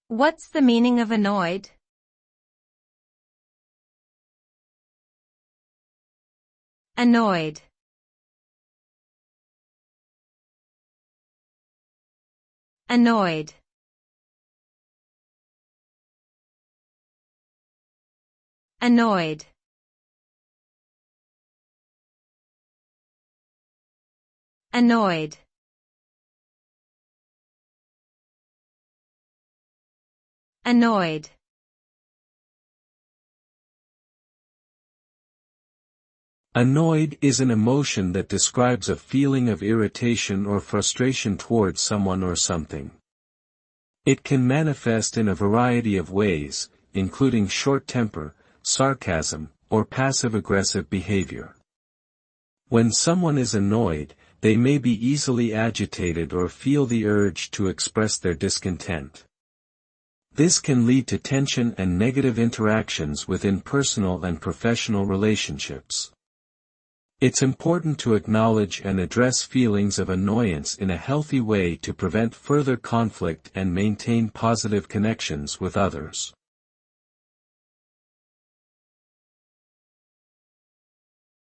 What's the meaning of annoyed? Annoyed. Annoyed. Annoyed. Annoyed. Annoyed. Annoyed is an emotion that describes a feeling of irritation or frustration towards someone or something. It can manifest in a variety of ways, including short temper, sarcasm, or passive-aggressive behavior. When someone is annoyed, they may be easily agitated or feel the urge to express their discontent. This can lead to tension and negative interactions within personal and professional relationships. It's important to acknowledge and address feelings of annoyance in a healthy way to prevent further conflict and maintain positive connections with others.